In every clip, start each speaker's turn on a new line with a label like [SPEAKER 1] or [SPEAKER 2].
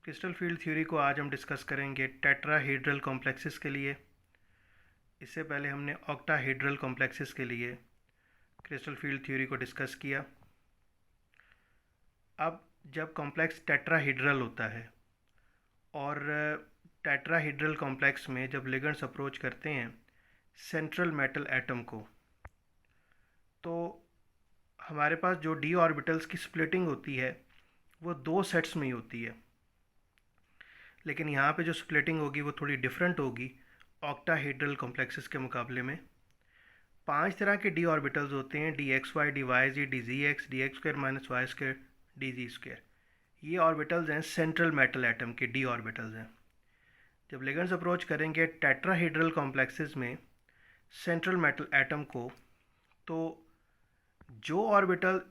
[SPEAKER 1] Crystal field theory को आज हम डिस्कस करेंगे टेट्राहेड्रल कॉम्प्लेक्सेस के लिए। इससे पहले हमने ऑक्टाहेड्रल कॉम्प्लेक्सेस के लिए क्रिस्टल फील्ड थ्योरी को डिस्कस किया। अब जब कॉम्प्लेक्स टेट्राहेड्रल होता है और टेट्राहेड्रल कॉम्प्लेक्स में जब लिगेंड्स अप्रोच करते हैं सेंट्रल मेटल एटम को, तो हमारे पास जो डी ऑर्बिटल्स की स्प्लिटिंग होती है वो दो सेट्स में ही होती है, लेकिन यहाँ पे जो स्प्लिटिंग होगी वो थोड़ी डिफरेंट होगी ऑक्टाहेड्रल कॉम्प्लेक्सेस के मुकाबले में। 5 तरह के डी ऑर्बिटल्स होते हैं, d x y, d y z, d z x, d x square minus y square, d z square. ये ऑर्बिटल्स हैं सेंट्रल मेटल एटम के, डी ऑर्बिटल्स हैं। जब लिगेंड्स अप्रोच करेंगे टेट्राहेड्रल कॉम्प्लेक्सेस में सेंट्रल मेटल एटम को, तो जो ऑर्बिटल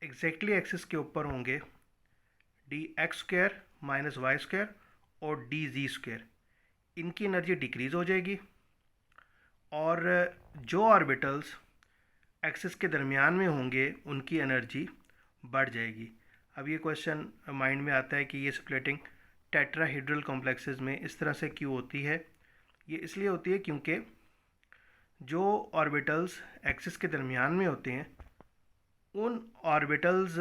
[SPEAKER 1] एग्जैक्टली एक्सिस के ऊपर होंगे d x square minus y square और डी जी स्क्वायर, इनकी एनर्जी डिक्रीज़ हो जाएगी, और जो ऑर्बिटल्स एक्सिस के दरमियान में होंगे उनकी एनर्जी बढ़ जाएगी। अब ये क्वेश्चन माइंड में आता है कि ये स्प्लिटिंग टेट्राहेड्रल कॉम्प्लेक्सेस में इस तरह से क्यों होती है। ये इसलिए होती है क्योंकि जो ऑर्बिटल्स एक्सिस के दरमियान में होते हैं उन ऑर्बिटल्स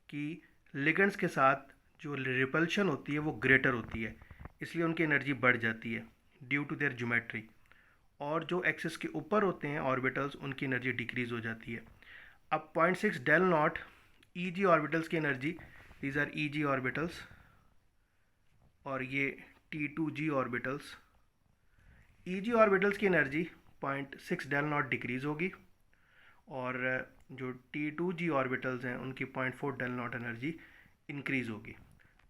[SPEAKER 1] की लिगेंड्स के साथ जो रिपल्शन होती है वो ग्रेटर होती है, इसलिए उनकी एनर्जी बढ़ जाती है ड्यू टू देयर ज्योमेट्री। और जो एक्सिस के ऊपर होते हैं ऑर्बिटल्स, उनकी एनर्जी डिक्रीज़ हो जाती है। अब 0.6 del naught e g orbitals की energy, these are e g orbitals, और ये T2G orbitals. E g orbitals की एनर्जी 0.6 डेल नॉट डिक्रीज़ होगी, और जो T2G ऑर्बिटल्स हैं उनकी 0.4 डेल नॉट एनर्जी इंक्रीज़ होगी।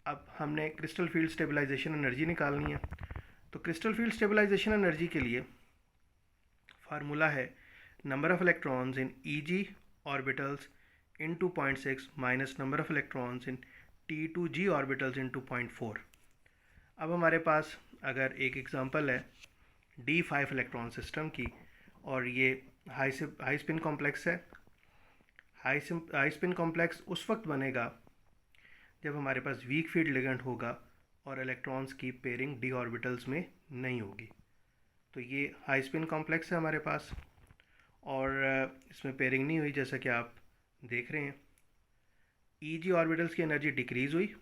[SPEAKER 1] अब हमने क्रिस्टल फील्ड स्टेबलाइजेशन एनर्जी निकालनी है, तो क्रिस्टल फील्ड स्टेबलाइजेशन एनर्जी के लिए फार्मूला है number of electrons in Eg orbitals into 0.6 minus number of electrons in T2G orbitals into 0.4। अब हमारे पास अगर एक एग्जांपल है D5 इलेक्ट्रॉन सिस्टम की, और ये हाई स्पिन कॉम्प्लेक्स है। हाई स्पिन कॉम्प्लेक्स उस वक्त बनेगा जब हमारे पास वीक फील्ड लिगेंड होगा और इलेक्ट्रॉन्स की पेयरिंग डी ऑर्बिटल्स में नहीं होगी। तो ये हाई स्पिन कॉम्प्लेक्स है हमारे पास, और इसमें पेयरिंग नहीं हुई जैसा कि आप देख रहे हैं। Eg ऑर्बिटल्स की एनर्जी डिक्रीज़ हुई,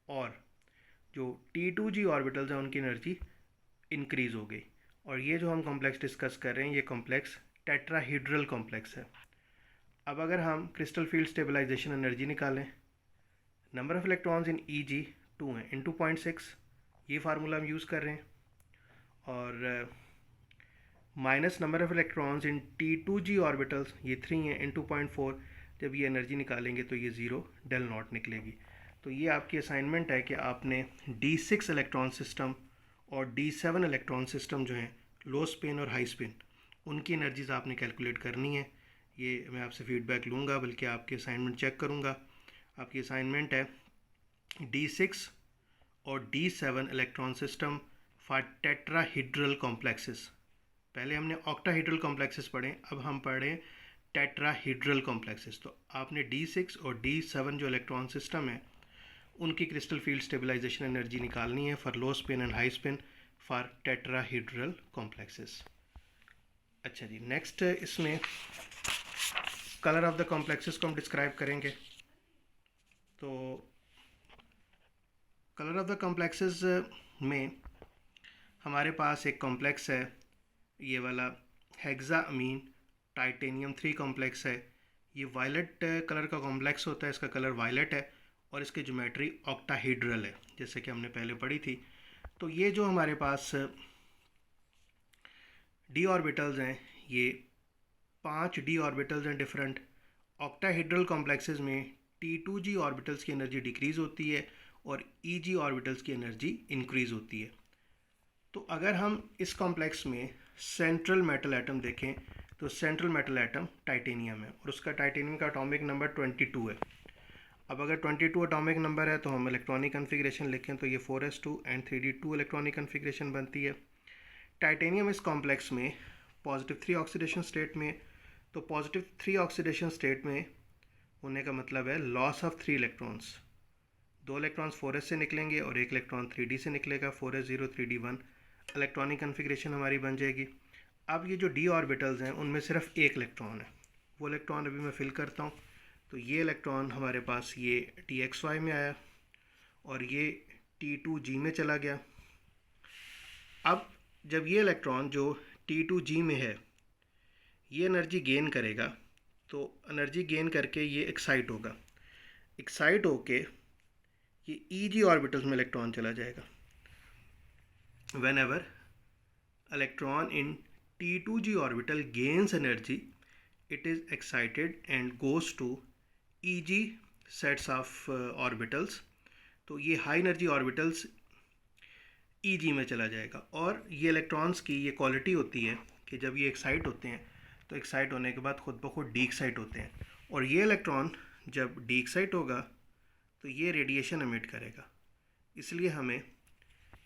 [SPEAKER 1] और जो T2G ऑर्बिटल्स हैं उनकी एनर्जी इंक्रीज़ हो गई। और ये जो हम कॉम्प्लेक्स डिस्कस कर रहे हैं ये कॉम्प्लेक्स टेट्राहेड्रल कॉम्प्लेक्स है। अब अगर हम क्रिस्टल फील्ड स्टेबलाइजेशन एनर्जी निकालें, number of electrons in Eg 2 हैं इंटू 0.6, ये फार्मूला हम यूज़ कर रहे हैं, और minus number of electrons in T2G orbitals ये 3 हैं इंटू 0.4। जब ये एनर्जी निकालेंगे तो ये 0 डेल नॉट निकलेगी। तो ये आपकी असाइनमेंट है कि आपने D6 इलेक्ट्रॉन सिस्टम और D7 इलेक्ट्रॉन सिस्टम जो हैं लो स्पिन और हाई स्पिन, उनकी एनर्जीज़ आपने कैलकुलेट करनी है। ये मैं आपसे फीडबैक लूँगा, बल्कि आपकी असाइनमेंट चेक करूँगा। आपकी असाइनमेंट है D6 और D7 electron system for tetrahedral complexes. पहले हमने ऑक्टाहेड्रल कॉम्प्लेक्सेस पढ़े, अब हम पढ़ें टेट्राहेड्रल कॉम्प्लेक्सेस। तो आपने D6 और D7 जो इलेक्ट्रॉन सिस्टम है उनकी क्रिस्टल फील्ड स्टेबलाइजेशन एनर्जी निकालनी है for low spin and high spin for tetrahedral complexes. अच्छा जी, नेक्स्ट इसमें कलर ऑफ द कॉम्प्लेक्सेस को हम डिस्क्राइब करेंगे। तो कलर ऑफ द कॉम्प्लेक्सेस में हमारे पास एक कॉम्प्लेक्स है, ये वाला हेक्साअमीन टाइटेनियम 3 कॉम्प्लेक्स है। ये वायलेट कलर का कॉम्प्लेक्स होता है, इसका कलर वायलेट है, और इसकी ज्योमेट्री ऑक्टाहेड्रल है जैसे कि हमने पहले पढ़ी थी। तो ये जो हमारे पास डी ऑर्बिटल्स हैं, ये 5 डी ऑर्बिटल्स हैं डिफरेंट। ऑक्टाहेड्रल कॉम्प्लेक्सेस में T2G ऑर्बिटल्स की एनर्जी डिक्रीज़ होती है और Eg ऑर्बिटल्स की एनर्जी इंक्रीज़ होती है। तो अगर हम इस कॉम्प्लेक्स में सेंट्रल मेटल एटम देखें तो सेंट्रल मेटल एटम टाइटेनियम है, और उसका टाइटेनियम का एटॉमिक नंबर 22 है। अब अगर 22 एटॉमिक नंबर है तो हम इलेक्ट्रॉनिक कन्फिग्रेशन लिखें तो ये 4s2 and 3d2 electronic configuration बनती है। टाइटेनियम इस कॉम्प्लेक्स में पॉजिटिव 3 ऑक्सीडेशन स्टेट में, तो पॉजिटिव 3 ऑक्सीडेशन स्टेट में होने का मतलब है loss of 3 electrons. 2 electrons 4s से निकलेंगे और 1 इलेक्ट्रॉन 3d से निकलेगा। 4s0 3d1 इलेक्ट्रॉनिक कन्फिग्रेशन हमारी बन जाएगी। अब ये जो d ऑर्बिटल्स हैं उनमें सिर्फ एक इलेक्ट्रॉन है, वो इलेक्ट्रॉन अभी मैं फिल करता हूँ। तो ये इलेक्ट्रॉन हमारे पास ये txy में आया और ये t2g में चला गया। अब जब ये इलेक्ट्रॉन जो t2g में है ये एनर्जी गेन करेगा, तो एनर्जी गेन करके ये एक्साइट होगा। एक्साइट होके ये eg ऑर्बिटल्स में इलेक्ट्रॉन चला जाएगा। whenever electron in T2g orbital gains energy, it is excited and goes to Eg sets of orbitals। तो ये हाई एनर्जी ऑर्बिटल्स Eg में चला जाएगा। और ये इलेक्ट्रॉन्स की ये क्वालिटी होती है कि जब ये एक्साइट होते हैं तो एक्साइट होने के बाद खुद ब खुद डी एक्साइट होते हैं, और ये इलेक्ट्रॉन जब डी एक्साइट होगा तो ये रेडिएशन एमिट करेगा। इसलिए हमें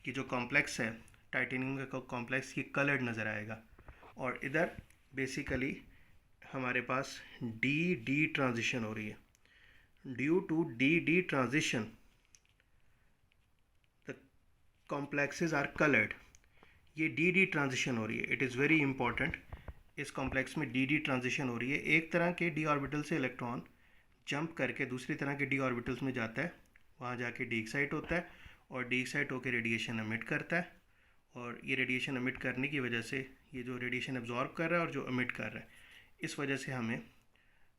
[SPEAKER 1] कि जो कॉम्प्लेक्स है टाइटेनियम का कॉम्प्लेक्स ये कलर्ड नज़र आएगा। और इधर बेसिकली हमारे पास डी डी ट्रांजिशन हो रही है। Due to D D transition the complexes are coloured. ये डी डी ट्रांजिशन हो रही है, इट इज़ वेरी इंपॉर्टेंट। इस कॉम्प्लेक्स में डी डी ट्रांजिशन हो रही है। एक तरह के डी ऑर्बिटल से इलेक्ट्रॉन जंप करके दूसरी तरह के डी ऑर्बिटल्स में जाता है, वहाँ जाके डी एक्साइट होता है और डी एक्साइट होकर रेडिएशन एमिट करता है। और ये रेडिएशन एमिट करने की वजह से ये जो रेडिएशन एब्जॉर्ब कर रहा है और जो एमिट कर रहा है, इस वजह से हमें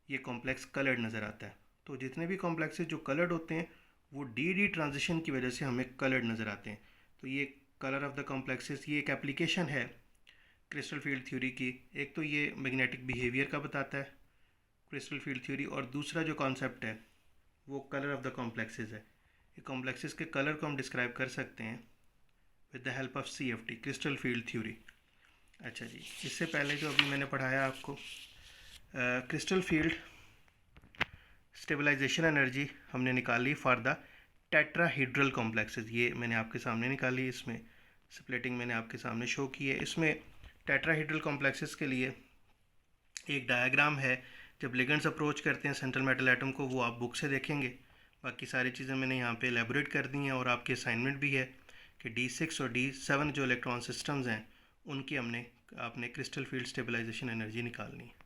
[SPEAKER 1] ये कॉम्प्लेक्स कलर्ड नज़र आता है। तो जितने भी कॉम्प्लेक्सेस जो कलर्ड होते हैं वो डी डी ट्रांजिशन की वजह से हमें कलर्ड नज़र आते हैं। तो ये कलर ऑफ द कॉम्प्लेक्सेस ये एक एप्लीकेशन है क्रिस्टल फील्ड थ्योरी की। एक तो ये मैग्नेटिक बिहेवियर का बताता है क्रिस्टल फील्ड थ्योरी, और दूसरा जो कॉन्सेप्ट है वो कलर ऑफ द कॉम्प्लेक्सेस है। ये कॉम्प्लेक्सेस के कलर को हम डिस्क्राइब कर सकते हैं with the help of CFT crystal field theory. अच्छा जी, इससे पहले जो अभी मैंने पढ़ाया आपको क्रिस्टल फील्ड स्टेबलाइजेशन एनर्जी हमने निकाली फॉर द टेट्राहीड्रल कॉम्प्लेक्सेस, ये मैंने आपके सामने निकाली। इसमें स्प्लिटिंग मैंने आपके सामने शो की है। इसमें टेट्राहीड्रल कॉम्प्लेक्सेस के लिए एक डायग्राम है। जब लिगेंड्स अप्रोच करते हैं सेंट्रल मेटल एटम को, वो आप बुक से देखेंगे। बाकी सारी चीज़ें मैंने यहाँ पे एलेबोरेट कर दी हैं और आपके असाइनमेंट भी है कि D6 और D7 जो इलेक्ट्रॉन सिस्टम्स हैं उनकी आपने क्रिस्टल फील्ड स्टेबलाइजेशन एनर्जी निकालनी है।